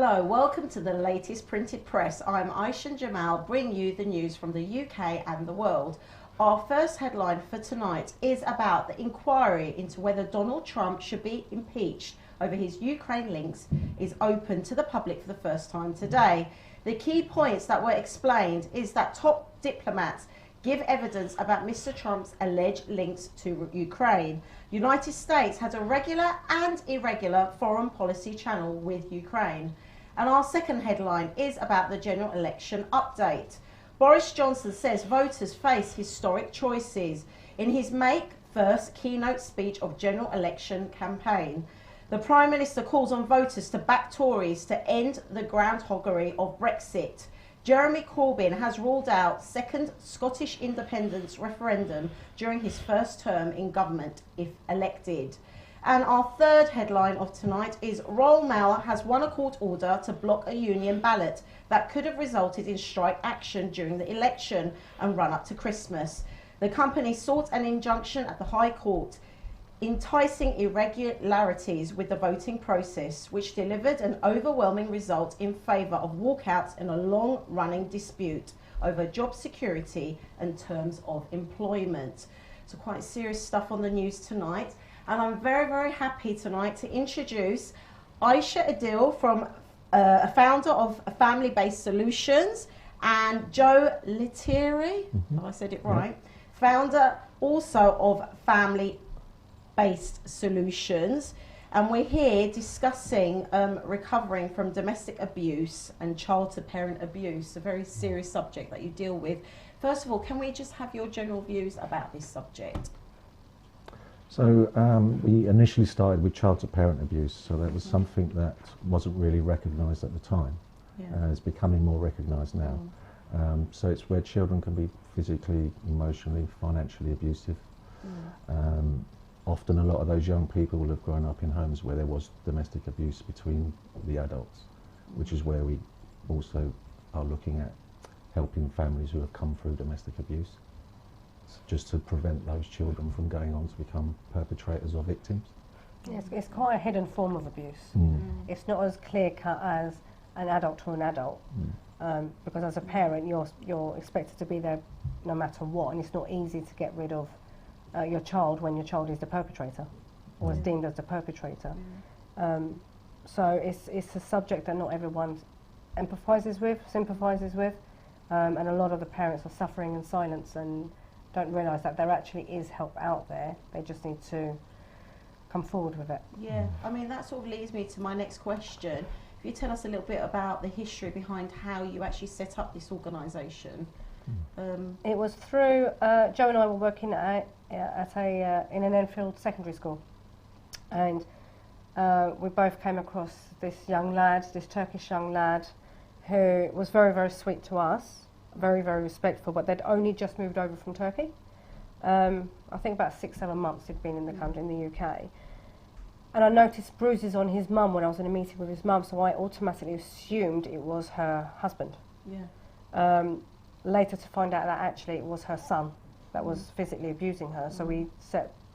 Hello, welcome to the latest printed press. I'm Aysen Djemal, bringing you the news from the UK and the world. Our first headline for tonight is about the inquiry into whether Donald Trump should be impeached over his Ukraine links is open to the public for the first time today. The key points that were explained is that top diplomats give evidence about Mr. Trump's alleged links to Ukraine. United States has a regular and irregular foreign policy channel with Ukraine. And our second headline is about the general election update. Boris Johnson says voters face historic choices in his May 1st keynote speech of general election campaign. The Prime Minister calls on voters to back Tories to end the groundhoggery of Brexit. Jeremy Corbyn has ruled out second Scottish independence referendum during his first term in government if elected. And our third headline of tonight is Royal Mail has won a court order to block a union ballot that could have resulted in strike action during the election and run up to Christmas. The company sought an injunction at the High Court, enticing irregularities with the voting process, which delivered an overwhelming result in favour of walkouts in a long-running dispute over job security and terms of employment. So quite serious stuff on the news tonight. And I'm very, very happy tonight to introduce Aysen Djemal, from a founder of Family-Based Solutions, and Joe LETTERI, have I said it right? Founder also of Family-Based Solutions. And we're here discussing recovering from domestic abuse and child-to-parent abuse, a very serious subject that you deal with. First of all, can we just have your general views about this subject? So we initially started with child-to-parent abuse, so that was something that wasn't really recognised at the time. It's becoming more recognised now. So it's where children can be physically, emotionally, financially abusive. Often a lot of those young people will have grown up in homes where there was domestic abuse between the adults, which is where we also are looking at helping families who have come through domestic abuse, just to prevent those children from going on to become perpetrators or victims. Yes, it's quite a hidden form of abuse. It's not as clear-cut as an adult to an adult, because as a parent you're expected to be there no matter what, and it's not easy to get rid of your child when your child is the perpetrator or is deemed as the perpetrator. So it's a subject that not everyone empathises with, sympathises with, and a lot of the parents are suffering in silence and don't realise that there actually is help out there. They just need to come forward with it. Yeah, I mean, that sort of leads me to my next question. If you tell us a little bit about the history behind how you actually set up this organisation. It was through, Joe and I were working in an Enfield secondary school, and we both came across this young lad, this Turkish young lad, who was very, very sweet to us, very, very respectful, but they'd only just moved over from Turkey. I think about 6-7 months he'd been in the country, in the UK. And I noticed bruises on his mum when I was in a meeting with his mum, so I automatically assumed it was her husband. Later to find out that actually it was her son that was physically abusing her. So we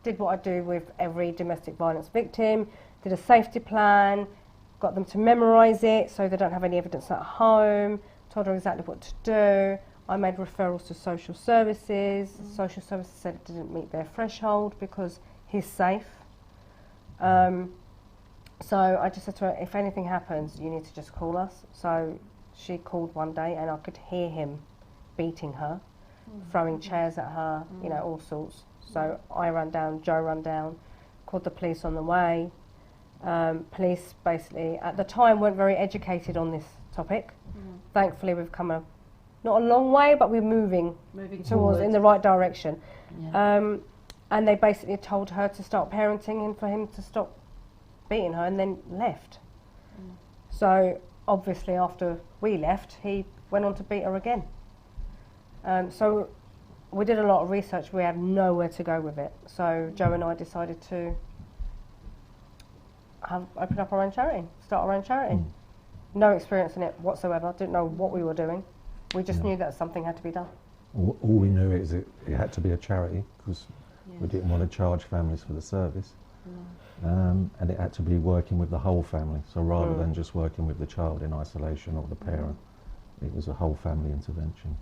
did what I do with every domestic violence victim, did a safety plan, got them to memorise it so they don't have any evidence at home, told her exactly what to do. I made referrals to social services. Social services said it didn't meet their threshold because he's safe. So I just said to her, if anything happens, you need to just call us. So she called one day and I could hear him beating her, throwing chairs at her, you know, all sorts. So I ran down, Joe ran down, called the police on the way. Police basically, at the time, weren't very educated on this topic. Thankfully, we've come not a long way, but we're moving towards in the right direction. And they basically told her to start parenting and for him to stop beating her, and then left. So obviously, after we left, he went on to beat her again. So we did a lot of research. We had nowhere to go with it. So Joe and I decided to open up our own charity, start our own charity. No experience in it whatsoever, didn't know what we were doing. We just knew that something had to be done. All we knew is it had to be a charity, because we didn't want to charge families for the service. And it had to be working with the whole family. So rather than just working with the child in isolation or the parent, it was a whole family intervention.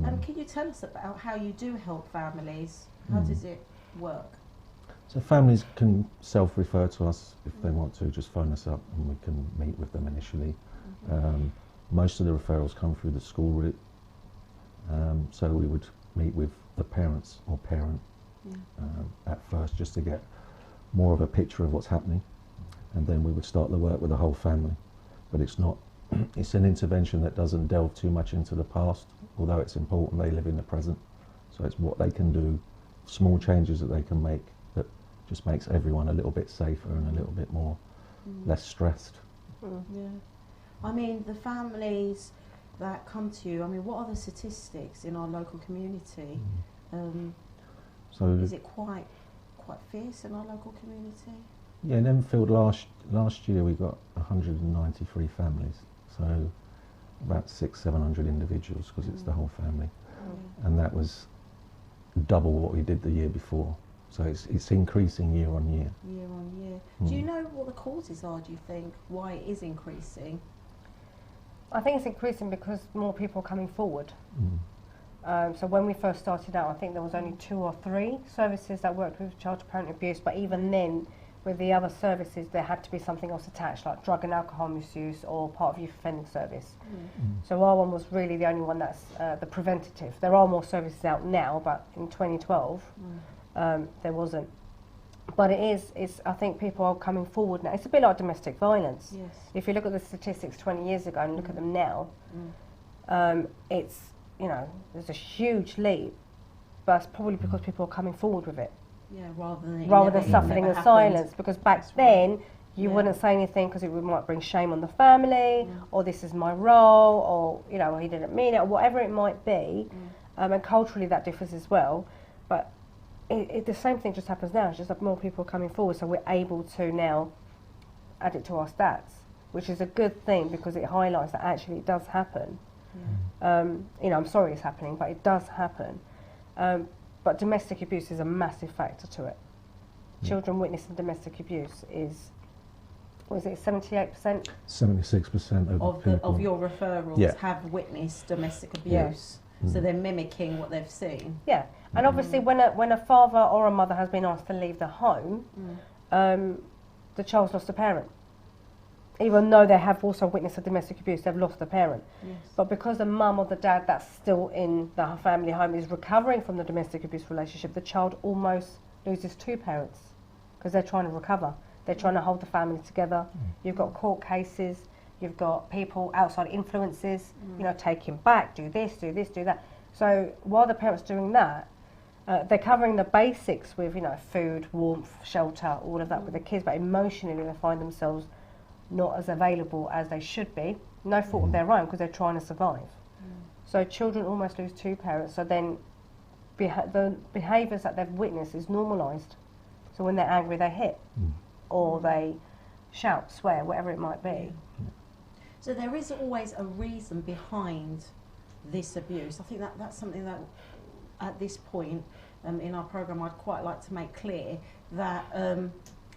And can you tell us about how you do help families? How does it work? So families can self-refer to us if they want to, just phone us up and we can meet with them initially. Most of the referrals come through the school route, so we would meet with the parents or parent at first just to get more of a picture of what's happening, and then we would start the work with the whole family. But it's not, it's an intervention that doesn't delve too much into the past, although it's important they live in the present. So it's what they can do, small changes that they can make that just makes everyone a little bit safer and a little bit more less stressed. Yeah. I mean, the families that come to you, I mean, what are the statistics in our local community? So is it quite fierce in our local community? Yeah, in Enfield last year we got 193 families, so about 600-700 individuals, because it's the whole family, and that was double what we did the year before. So it's increasing year on year. Year on year. Do you know what the causes are, do you think, why it is increasing? I think it's increasing because more people are coming forward. So when we first started out, I think there was only 2 or 3 services that worked with child-to-parent abuse, but even then, with the other services, there had to be something else attached, like drug and alcohol misuse or part of youth offending service. So our one was really the only one that's the preventative. There are more services out now, but in 2012, there wasn't. But I think people are coming forward now. It's a bit like domestic violence. Yes. If you look at the statistics 20 years ago and look at them now, it's, you know, there's a huge leap, but it's probably because people are coming forward with it. Yeah, rather than suffering in silence, because back then you wouldn't say anything because it might bring shame on the family, or this is my role, or, you know, he didn't mean it, or whatever it might be. And culturally that differs as well. But the same thing just happens now. It's just that more people are coming forward, so we're able to now add it to our stats, which is a good thing because it highlights that actually it does happen. You know, I'm sorry it's happening, but it does happen. But domestic abuse is a massive factor to it. Children witnessing domestic abuse is, what is it, 78%? 76% of your referrals have witnessed domestic abuse. So they're mimicking what they've seen. Yeah, and obviously when a father or a mother has been asked to leave the home, the child's lost a parent. Even though they have also witnessed a domestic abuse, they've lost a parent. Yes. But because the mum or the dad that's still in the family home is recovering from the domestic abuse relationship, the child almost loses 2 parents because they're trying to recover. They're trying to hold the family together. You've got court cases. You've got people, outside influences, you know, take him back, do this, do that. So while the parents doing that, they're covering the basics with, you know, food, warmth, shelter, all of that with the kids, but emotionally they find themselves not as available as they should be, no fault of their own, because they're trying to survive. So children almost lose 2 parents, so then the behaviours that they've witnessed is normalised. So when they're angry, they hit, or they shout, swear, whatever it might be. So there is always a reason behind this abuse. I think that's something that at this point in our programme I'd quite like to make clear, that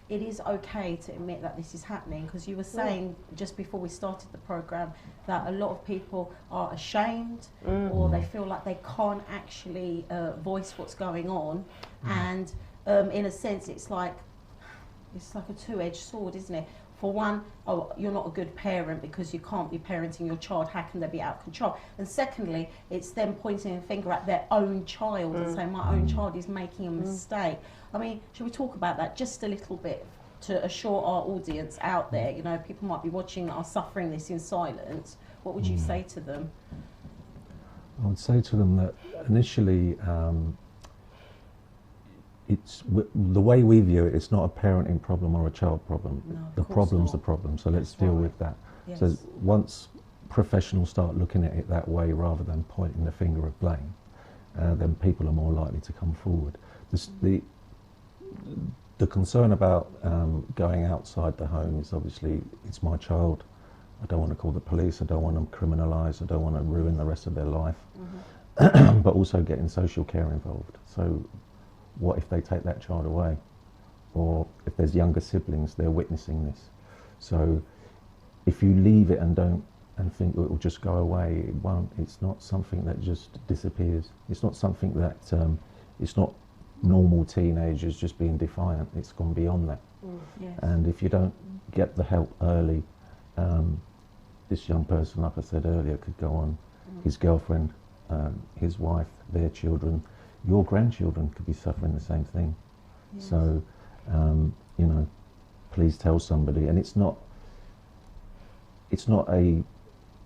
it is okay to admit that this is happening, because you were saying just before we started the programme that a lot of people are ashamed or they feel like they can't actually voice what's going on, and in a sense it's like a two-edged sword, isn't it? For one, oh, you're not a good parent because you can't be parenting your child, how can they be out of control? And secondly, it's them pointing a finger at their own child and saying, my own child is making a mistake. I mean, should we talk about that just a little bit to assure our audience out there, you know, people might be watching that are suffering this in silence. What would you say to them? I would say to them that initially, the way we view it, it's not a parenting problem or a child problem. No, the problem's the problem, so let's deal with that. Yes. So once professionals start looking at it that way rather than pointing the finger of blame, then people are more likely to come forward. The concern about going outside the home is obviously, it's my child, I don't want to call the police, I don't want them criminalised, I don't want to ruin the rest of their life, but also getting social care involved. So what if they take that child away? or if there's younger siblings, they're witnessing this. So if you leave it and don't, and think it will just go away, it won't. It's not something that just disappears. It's not something that, it's not normal teenagers just being defiant. It's gone beyond that. Yes. And if you don't get the help early, this young person, like I said earlier, could go on, his girlfriend, his wife, their children, your grandchildren could be suffering the same thing. Yes. So, you know, please tell somebody. And it's not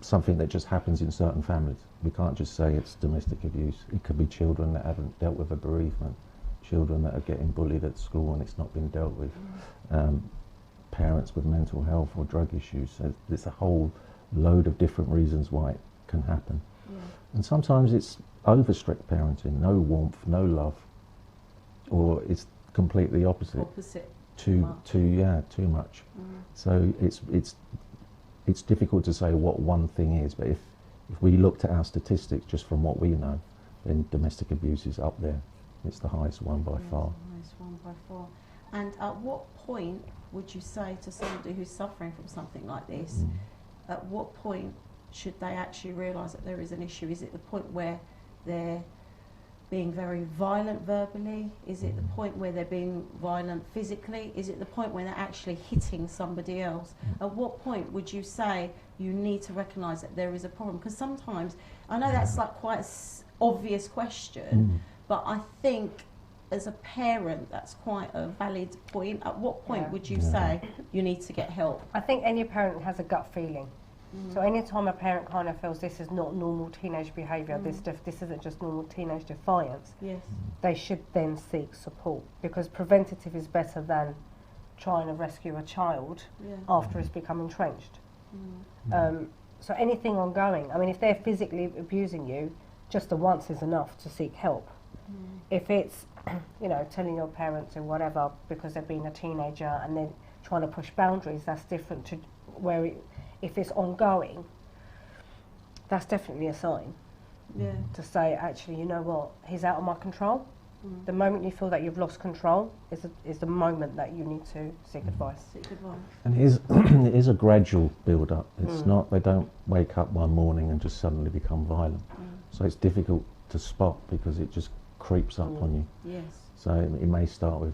something that just happens in certain families. We can't just say it's domestic abuse. It could be children that haven't dealt with a bereavement, children that are getting bullied at school and it's not been dealt with, parents with mental health or drug issues. So there's a whole load of different reasons why it can happen. Yeah. And sometimes it's over strict parenting, no warmth, no love, or it's completely opposite. Too much. So it's difficult to say what one thing is, but if we looked at our statistics just from what we know, then domestic abuse is up there. It's the highest one by far. The highest one by far. And at what point would you say to somebody who's suffering from something like this, at what point should they actually realise that there is an issue? Is it the point where they're being very violent verbally? Is it the point where they're being violent physically? Is it the point where they're actually hitting somebody else? At what point would you say you need to recognise that there is a problem? Because sometimes, I know that's like quite an obvious question, but I think as a parent that's quite a valid point. At what point would you say you need to get help? I think any parent has a gut feeling. So anytime a parent kind of feels this is not normal teenage behaviour, this isn't just normal teenage defiance, they should then seek support, because preventative is better than trying to rescue a child after it's become entrenched. So anything ongoing, I mean, if they're physically abusing you, just the once is enough to seek help. If it's, you know, telling your parents or whatever because they've been a teenager and they're trying to push boundaries, that's different to where if it's ongoing, that's definitely a sign to say, actually, you know what, he's out of my control. The moment you feel that you've lost control is the moment that you need to seek advice. And it is a gradual build-up. It's not, they don't wake up one morning and just suddenly become violent. So it's difficult to spot because it just creeps up on you. Yes. So it may start with,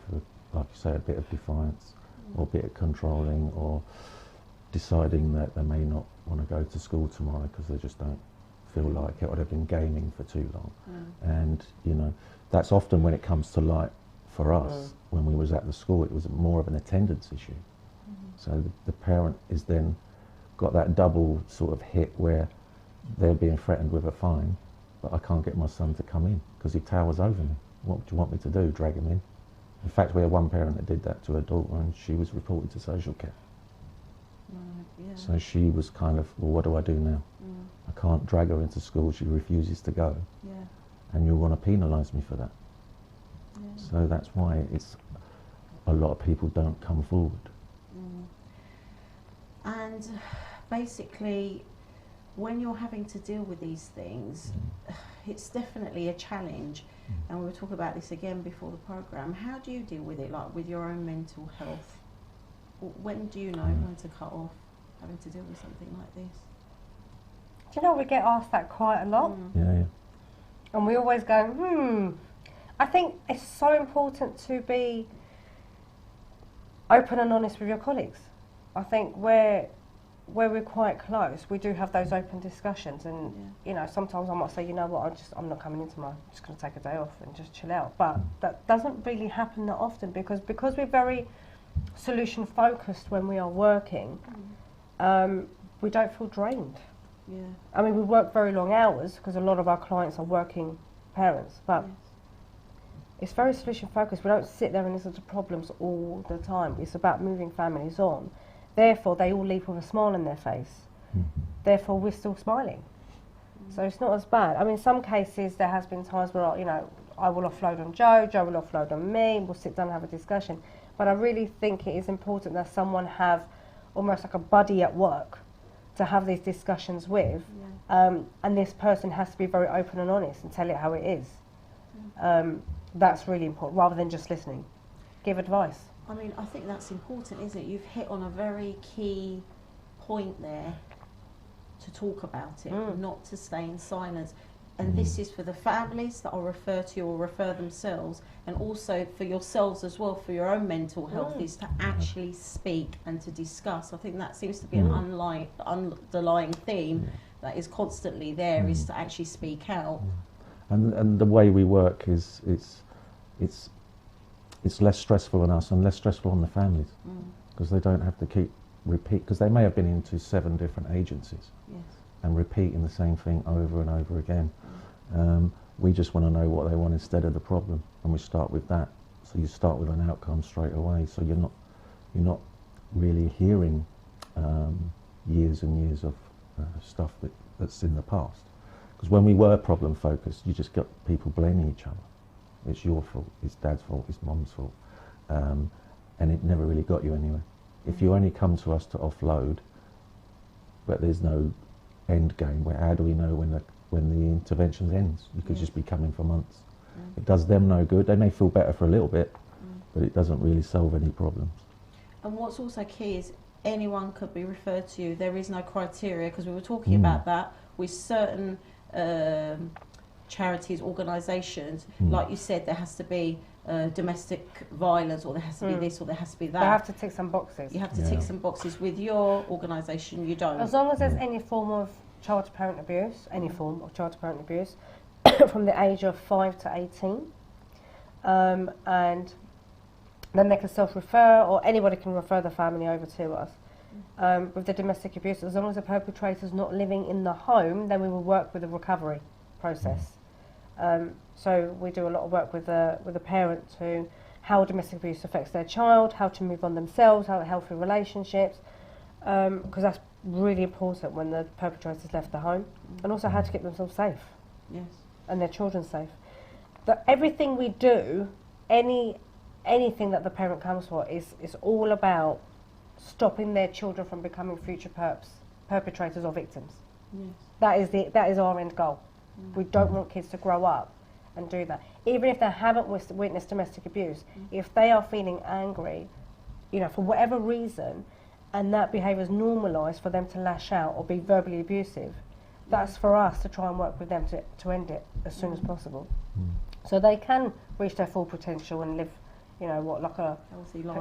like you say, a bit of defiance or a bit of controlling, or deciding that they may not want to go to school tomorrow because they just don't feel like it, or they've been gaming for too long. And, you know, that's often when it comes to light for us. When we was at the school, it was more of an attendance issue. So the parent is then got that double sort of hit where they're being threatened with a fine, but I can't get my son to come in because he towers over me. What do you want me to do, drag him in? In fact, we had one parent that did that to her daughter and she was reported to social care. So she was kind of, well, what do I do now? I can't drag her into school, she refuses to go. And you want to penalise me for that. So that's why it's a lot of people don't come forward. And basically, when you're having to deal with these things, it's definitely a challenge. And we were talking about this again before the programme. How do you deal with it, like with your own mental health? When do you know when to cut off having to deal with something like this? Do you know, we get asked that quite a lot. And we always go, I think it's so important to be open and honest with your colleagues. I think where we're quite close, we do have those open discussions, and you know, sometimes I might say, you know what, I'm not coming in tomorrow, I'm just going to take a day off and just chill out. But that doesn't really happen that often because we're very solution focused when we are working. We don't feel drained. I mean, we work very long hours because a lot of our clients are working parents, but it's very solution focused. We don't sit there and listen to problems all the time. It's about moving families on. Therefore, they all leave with a smile on their face. Therefore, we're still smiling. So it's not as bad. I mean, in some cases, there has been times where, you know, I will offload on Joe will offload on me, we'll sit down and have a discussion. But I really think it is important that someone have almost like a buddy at work to have these discussions with, and this person has to be very open and honest and tell it how it is. That's really important, rather than just listening. give advice. I mean, I think that's important, isn't it? You've hit on a very key point there, to talk about it, not to stay in silence. And this is for the families that will refer to you or refer themselves, and also for yourselves as well, for your own mental health, is to actually speak and to discuss. I think that seems to be an underlying theme that is constantly there, is to actually speak out. And the way we work is it's less stressful on us and less stressful on the families, because they don't have to repeat, because they may have been into 7 different agencies and repeating the same thing over and over again. We just want to know what they want instead of the problem, and we start with that. So you start with an outcome straight away, so you're not really hearing years and years of stuff that's in the past. Because when we were problem focused, you just got people blaming each other. It's your fault, it's dad's fault, it's mom's fault, and it never really got you anywhere. If you only come to us to offload, but there's no end game, where how do we know when the intervention ends? You could just be coming for months. It does them no good. They may feel better for a little bit, but it doesn't really solve any problems. And what's also key is anyone could be referred to you. There is no criteria, because we were talking about that with certain charities, organisations. Like you said, there has to be domestic violence, or there has to be this, or there has to be that. They have to tick some boxes. You have to tick some boxes. With your organisation, you don't. As long as there's any form of child-to-parent abuse, any form of child-to-parent abuse, from the age of 5 to 18, and then they can self-refer, or anybody can refer the family over to us. With the domestic abuse, as long as the perpetrator's not living in the home, then we will work with the recovery process. So we do a lot of work with the parent to how domestic abuse affects their child, how to move on themselves, how healthy relationships, because that's really important when the perpetrator's left the home, and also how to keep themselves safe, and their children safe. But everything we do, anything that the parent comes for, is all about stopping their children from becoming future perpetrators or victims. That is our end goal. We don't want kids to grow up and do that. Even if they haven't witnessed domestic abuse, if they are feeling angry, for whatever reason, and that behaviour is normalised for them to lash out or be verbally abusive, that's for us to try and work with them to end it as soon as possible. So they can reach their full potential and live, like a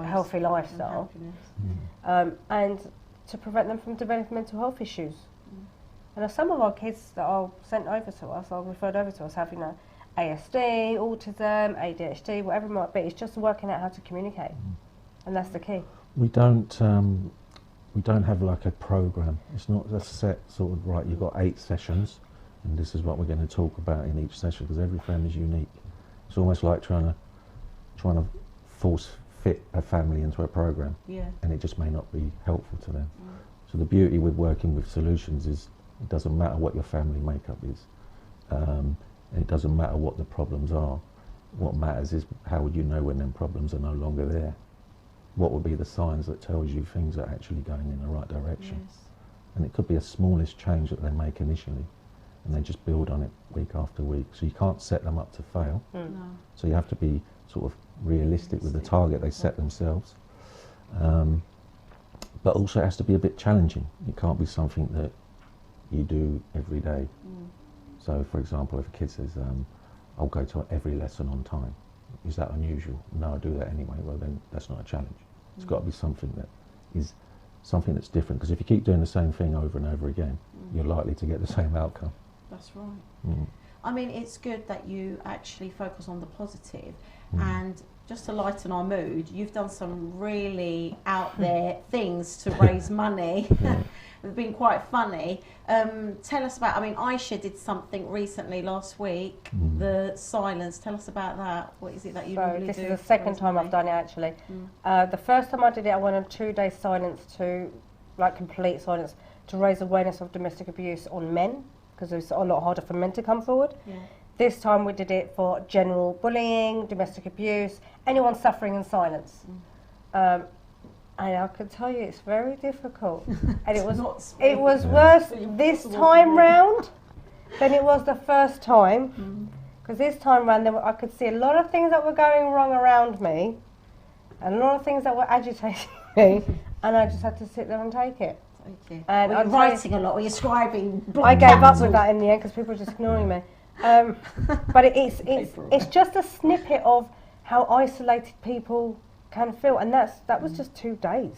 healthy lifestyle, and to prevent them from developing mental health issues. And some of our kids that are sent over to us, or referred over to us, have, ASD, autism, ADHD, whatever it might be. It's just working out how to communicate, and that's the key. We don't have like a program. It's not a set sort of, right, you've got 8 sessions, and this is what we're going to talk about in each session, because every family is unique. It's almost like trying to force fit a family into a program, and it just may not be helpful to them. So the beauty with working with solutions is it doesn't matter what your family makeup is, and it doesn't matter what the problems are. What matters is how would you know when them problems are no longer there? What would be the signs that tells you things are actually going in the right direction? And it could be a smallest change that they make initially, and they just build on it week after week. So you can't set them up to fail. So you have to be sort of realistic with the target they set themselves. But also it has to be a bit challenging. It can't be something that you do every day. So for example, if a kid says, I'll go to every lesson on time, is that unusual? No, I do that anyway. Well, then that's not a challenge. It's got to be something that is something that's different, because if you keep doing the same thing over and over again, you're likely to get the same outcome. That's right. I mean, it's good that you actually focus on the positive, and just to lighten our mood, you've done some really out there things to raise money. They've been quite funny. Tell us about, AYSE did something recently last week, the silence. Tell us about that. What is it that you normally do? This is the second time I've done it, actually. The first time I did it, I went on 2-day silence complete silence, to raise awareness of domestic abuse on men, because it's a lot harder for men to come forward. This time we did it for general bullying, domestic abuse, anyone suffering in silence. And I can tell you it's very difficult. And it was worse this time round than it was the first time. Because this time round I could see a lot of things that were going wrong around me, and a lot of things that were agitating me, and I just had to sit there and take it. Okay. And Were you writing a lot, or you're scribing? I gave up with that in the end because people were just ignoring me. But it's just a snippet of how isolated people can feel, and that was just 2 days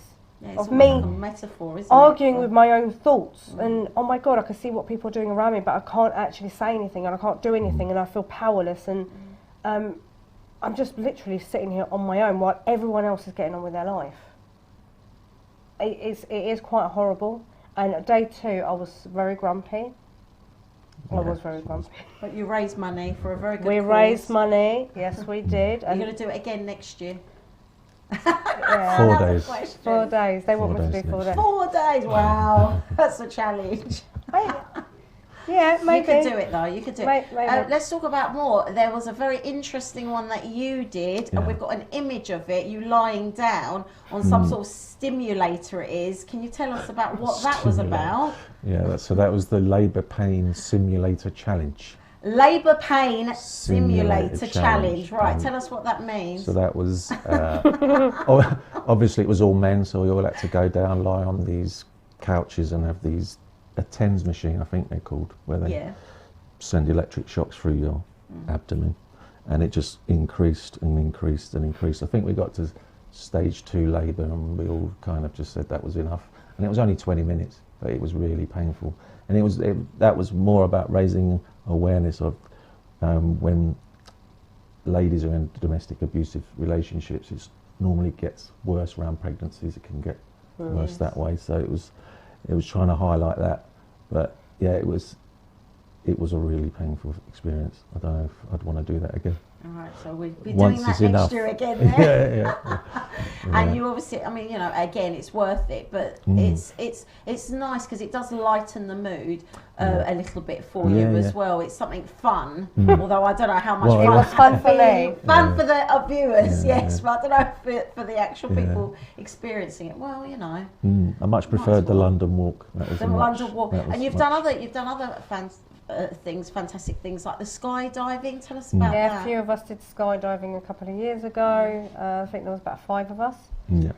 of me like a metaphor, isn't arguing it? with my own thoughts, and oh my God, I can see what people are doing around me, but I can't actually say anything, and I can't do anything, and I feel powerless, and I'm just literally sitting here on my own while everyone else is getting on with their life. It is quite horrible. And at day 2, I was very grumpy. I was very grumpy. But you raised money for a very good We cause. raised money, yes we did. You're going to do it again next year? Yeah. 4 days. 4 days. They want me to do 4 days. 4 days, wow. That's a challenge. Yeah, maybe. You could do it though, you could do it. Maybe. Let's talk about more. There was a very interesting one that you did, and we've got an image of it, you lying down on some sort of stimulator it is. Can you tell us about what that was about? Yeah, so that was the Labour Pain Simulator Challenge. Labour Pain Simulator Challenge. Right, tell us what that means. So that was, obviously it was all men, so we all had to go down, lie on these couches and have these, a TENS machine, I think they're called, where they send electric shocks through your abdomen, and it just increased and increased and increased. I think we got to stage 2 labour, and we all kind of just said that was enough. And it was only 20 minutes, but it was really painful. And that was more about raising awareness of when ladies are in domestic abusive relationships, it normally gets worse around pregnancies. It can get worse that way. So it was trying to highlight that. But yeah, it was a really painful experience. I don't know if I'd want to do that again. All right, so we'll be Once doing that is next enough. year again. Then. Yeah. And you obviously, I mean, you know, again, it's worth it, but it's nice because it does lighten the mood a little bit for you as well. It's something fun, although I don't know how much fun. It was fun for me. Fun for the viewers, yes, but I don't know for the actual people experiencing it. Well, you know, I much preferred the London Walk. That was the London Walk, and you've done other fantastic things like the skydiving. Tell us about that. Yeah, a few of us did skydiving a couple of years ago. I think there was about 5 of us. Yeah.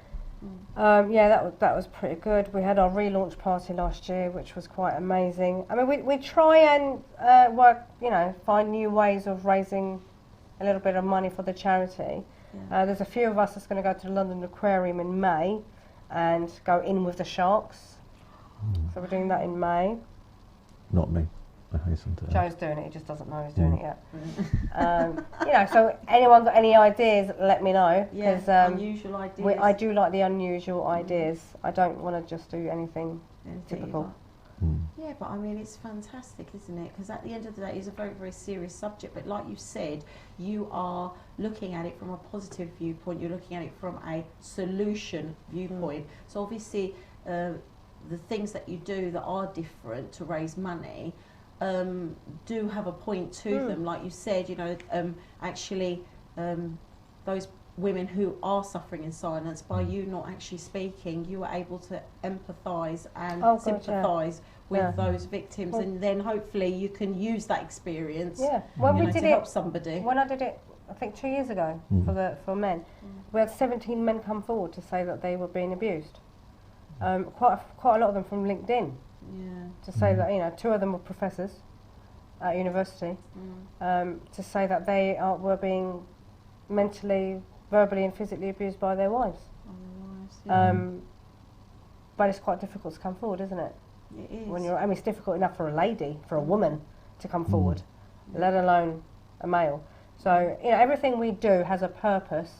That was pretty good. We had our relaunch party last year, which was quite amazing. I mean, we try and work, you know, find new ways of raising a little bit of money for the charity. There's a few of us that's going to go to the London Aquarium in May and go in with the sharks. So we're doing that in May. Not me. I hasten to add. Joe's doing it, he just doesn't know he's doing it yet. You know, so anyone got any ideas, let me know. Yeah, unusual ideas. I do like the unusual ideas. I don't want to just do anything typical. Yeah, but I mean, it's fantastic, isn't it? Because at the end of the day, it's a very, very serious subject. But like you said, you are looking at it from a positive viewpoint. You're looking at it from a solution viewpoint. So obviously, the things that you do that are different to raise money do have a point to them. Like you said, you know, actually, those women who are suffering in silence, by you not actually speaking, you are able to empathise and sympathise with those victims, and then hopefully you can use that experience when we did to help somebody. When I did it, I think 2 years ago for men, we had 17 men come forward to say that they were being abused. Quite a lot of them from LinkedIn. To say that, you know, 2 of them were professors at university, to say that they were being mentally, verbally and physically abused by their wives. But it's quite difficult to come forward, isn't it? It is. When I mean, it's difficult enough for a lady, for a woman to come forward, let alone a male. So, you know, everything we do has a purpose,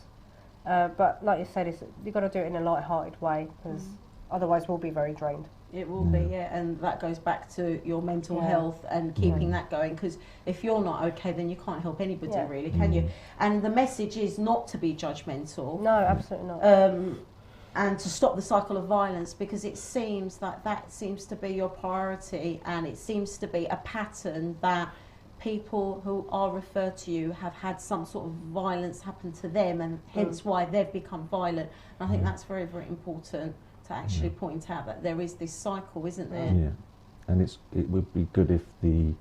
but like you said, you've got to do it in a light-hearted way, because otherwise we'll be very drained. It will be, and that goes back to your mental health and keeping that going, because if you're not okay, then you can't help anybody really, can you? And the message is not to be judgmental. No, absolutely not. And to stop the cycle of violence, because it seems that seems to be your priority, and it seems to be a pattern that people who are referred to you have had some sort of violence happen to them, and hence why they've become violent. And I think that's very, very important to actually point out that there is this cycle, isn't there? Yeah, and it would be good if the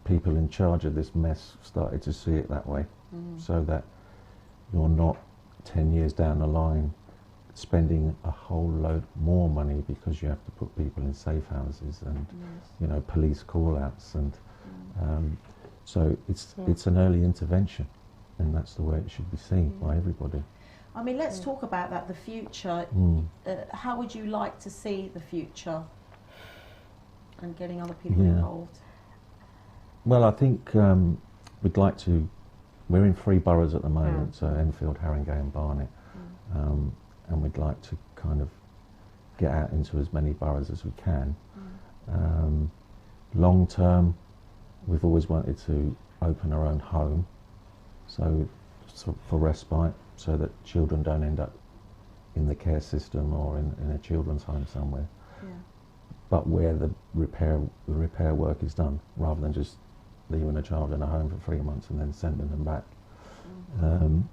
people in charge of this mess started to see it that way, so that you're not 10 years down the line spending a whole load more money because you have to put people in safe houses and you know, police call-outs, and so it's an early intervention, and that's the way it should be seen by everybody. I mean, let's talk about that, the future. How would you like to see the future and getting other people involved? Well, I think we'd like to, we're in 3 boroughs at the moment, so Enfield, Haringey and Barnet, and we'd like to kind of get out into as many boroughs as we can. Long term, we've always wanted to open our own home, so for respite, so that children don't end up in the care system or in a children's home somewhere. But where the repair work is done, rather than just leaving a child in a home for 3 months and then sending them back. And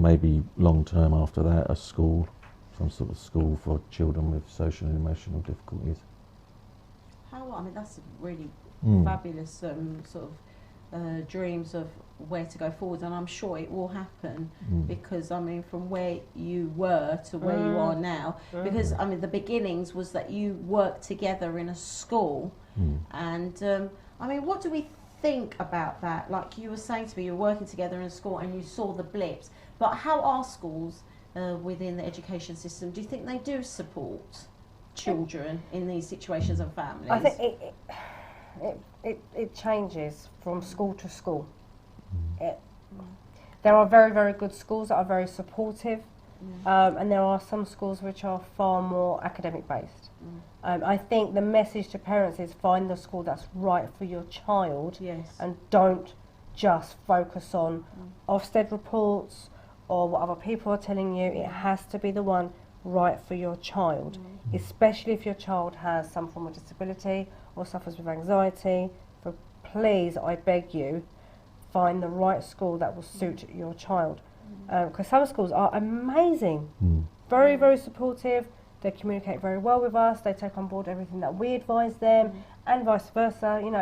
maybe long term after that, a school, some sort of school for children with social and emotional difficulties. I mean, that's really fabulous sort of dreams of where to go forward, and I'm sure it will happen, because I mean, from where you were to where you are now, because I mean, the beginnings was that you worked together in a school, and I mean, what do we think about that? Like you were saying to me, you were working together in a school and you saw the blips, but how are schools within the education system? Do you think they do support children in these situations and families? I think it changes from school to school. There are very, very good schools that are very supportive, and there are some schools which are far more academic based. I think the message to parents is find the school that's right for your child, and don't just focus on Ofsted reports or what other people are telling you. It has to be the one right for your child, especially if your child has some form of disability or suffers with anxiety. So please, I beg you, find the right school that will suit your child, because some schools are amazing, very, very supportive. They communicate very well with us, they take on board everything that we advise them, and vice versa. You know,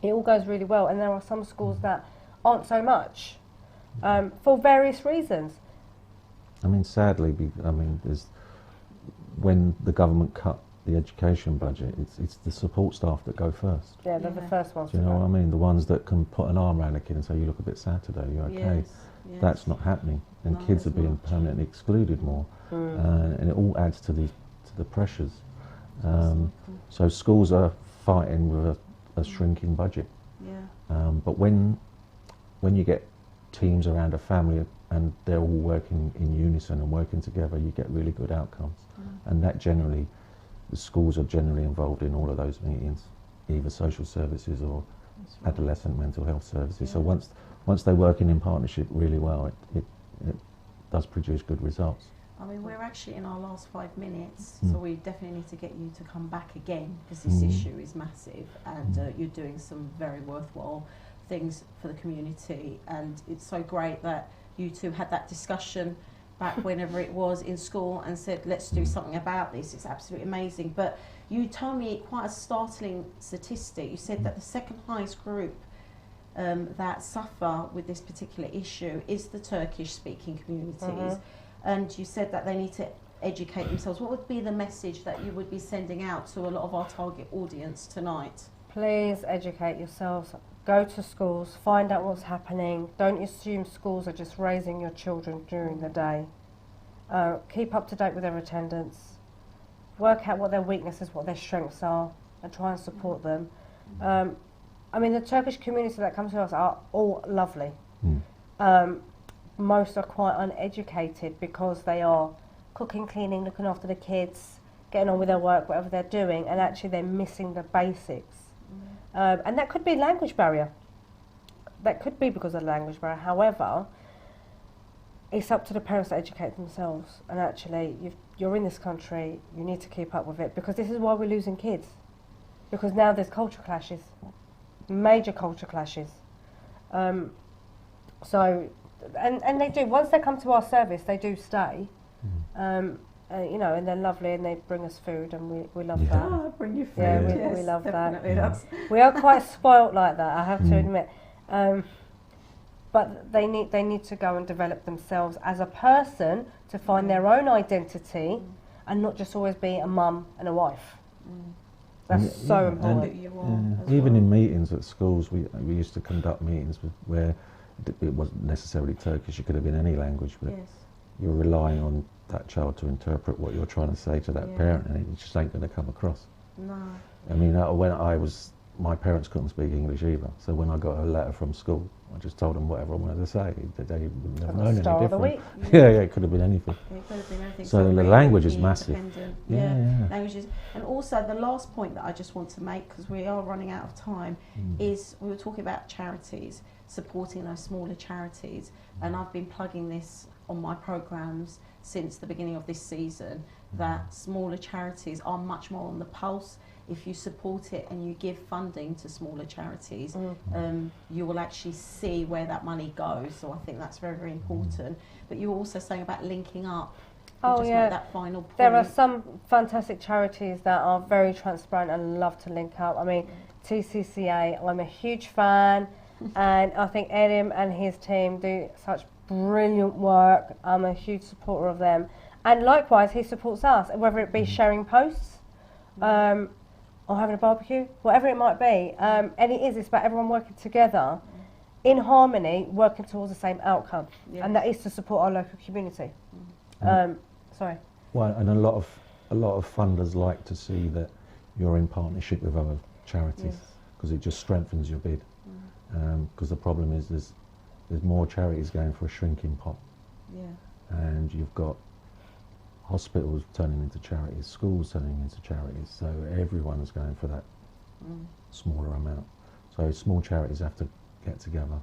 it all goes really well. And there are some schools that aren't so much, for various reasons. I mean, sadly, when the government cut the education budget, it's the support staff that go first. Yeah, they're the first ones. Do you know what I mean? The ones that can put an arm around a kid and say, "You look a bit sad today. You okay?" That's not happening, and kids are being permanently excluded more, and it all adds to the pressures. So schools are fighting with a shrinking budget. But when you get teams around a family and they're all working in unison and working together, you get really good outcomes. And that generally, the schools are generally involved in all of those meetings, either social services or adolescent mental health services. So once they're working in partnership really well, it does produce good results. I mean, we're actually in our last 5 minutes, so we definitely need to get you to come back again, because this issue is massive, and you're doing some very worthwhile things for the community, and it's so great that you two had that discussion back whenever it was in school and said, let's do something about this. It's absolutely amazing. But you told me quite a startling statistic. You said that the second highest group that suffer with this particular issue is the Turkish-speaking communities. And you said that they need to educate themselves. What would be the message that you would be sending out to a lot of our target audience tonight? Please educate yourselves. Go to schools, find out what's happening. Don't assume schools are just raising your children during the day. Keep up to date with their attendance. Work out what their weaknesses, what their strengths are, and try and support them. I mean, the Turkish community that comes to us are all lovely. Most are quite uneducated because they are cooking, cleaning, looking after the kids, getting on with their work, whatever they're doing, and actually they're missing the basics. And that could be language barrier. That could be because of the language barrier. However, it's up to the parents to educate themselves. And actually, you're in this country, you need to keep up with it, because this is why we're losing kids. Because now there's culture clashes, major culture clashes. And they do, once they come to our service, they do stay. You know, and they're lovely, and they bring us food, and we love that. Oh, bring you food. Yeah, we love that. That's We are quite spoilt like that, I have to admit. but they need to go and develop themselves as a person to find their own identity, and not just always be a mum and a wife. That's so important. Even in meetings at schools, we used to conduct meetings where it wasn't necessarily Turkish, it could have been any language, but you're relying on that child to interpret what you're trying to say to that parent, and it just ain't going to come across. No. I mean, my parents couldn't speak English either, so when I got a letter from school, I just told them whatever I wanted to say. They wouldn't have known any different. Yeah, it could have been anything. It could have been anything. So the language is massive. Languages. And also the last point that I just want to make, because we are running out of time, is we were talking about charities, supporting those smaller charities, and I've been plugging this on my programs since the beginning of this season, that smaller charities are much more on the pulse. If you support it and you give funding to smaller charities, you will actually see where that money goes. So I think that's very, very important. But you were also saying about linking up. Just make that final point. There are some fantastic charities that are very transparent and love to link up. I mean, TCCA, I'm a huge fan, and I think Edim and his team do such brilliant work. I'm a huge supporter of them. And likewise, he supports us, whether it be sharing posts, or having a barbecue, whatever it might be. And it's about everyone working together in harmony, working towards the same outcome. And that is to support our local community. Sorry. Well, and a lot of funders like to see that you're in partnership with other charities, because it just strengthens your bid. Because the problem is there's more charities going for a shrinking pot. And you've got hospitals turning into charities, schools turning into charities, so everyone is going for that smaller amount. So small charities have to get together.